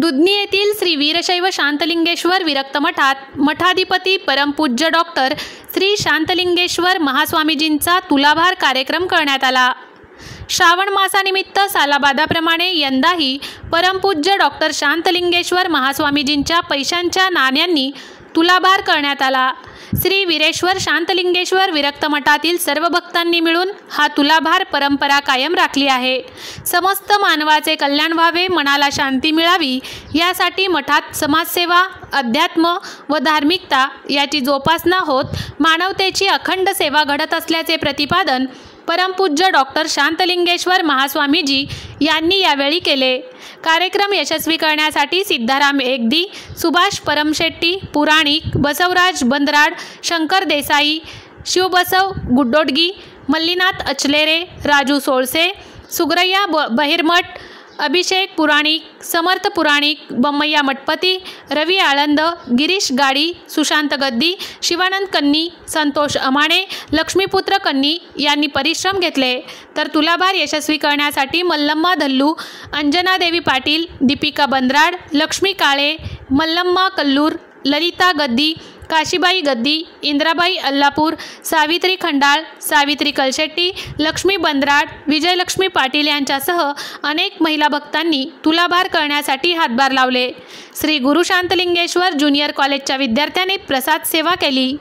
दुधनी येथील श्री वीरशैव शांतलिंगेश्वर विरक्त मठात मठाधिपती परमपूज्य डॉक्टर श्री शांतलिंगेश्वर महास्वामीजींचा तुलाभार कार्यक्रम करण्यात आला। श्रावण मासानिमित्त सालाबादाप्रमाणे यंदाही परमपूज्य डॉक्टर शांतलिंगेश्वर महास्वामीजींच्या पैशांच्या नाण्यांनी तुलाभार करण्यात आला। श्री वीरेश्वर शांतलिंगेश्वर विरक्त मठातील सर्व भक्तांनी मिळून हा तुलाभार परंपरा कायम राखली आहे। समस्त मानवाचे कल्याण व्हावे, मनाला शांती मिळावी यासाठी मठात समाजसेवा, अध्यात्म व धार्मिकता याची जोपासना होत मानवतेची अखंड सेवा घडत असल्याचे प्रतिपादन परमपूज्य डॉक्टर शांतलिंगेश्वर महास्वामीजी यांनी यावेळी केले। कार्यक्रम यशस्वी करण्यासाठी सिद्धाराम एकदी, सुभाष परमशेट्टी, पुराणिक, बसवराज बंदराड, शंकर देसाई, शिवबसव गुड्डोडगी, मल्लीनाथ अचलेरे, राजू सोळसे, सुग्रय्या बहिरमठ, अभिषेक पुराणिक, समर्थ पुराणिक, बम्मय्या मठपती, रवी आळंद, गिरीश गाडी, सुशांत गद्दी, शिवानंद कन्नी, संतोष अमाणे, लक्ष्मीपुत्र कन्नी यांनी परिश्रम घेतले। तर तुलाभार यशस्वी करण्यासाठी मल्लम्मा धल्लू, अंजना देवी पाटील, दीपिका बंदराड, लक्ष्मी काळे, मल्लम्मा कल्लूर, ललिता गद्दी, काशीबाई गद्दी, इंद्राबाई अल्लापूर, सावित्री खंडाळ, सावित्री कलशेट्टी, लक्ष्मी बंदराड, विजयलक्ष्मी पाटील यांच्यासह अनेक महिला भक्तांनी तुलाभार करण्यासाठी हातभार लावले। श्री गुरु शांतलिंगेश्वर ज्युनियर कॉलेजच्या विद्यार्थ्यांनी प्रसाद सेवा केली।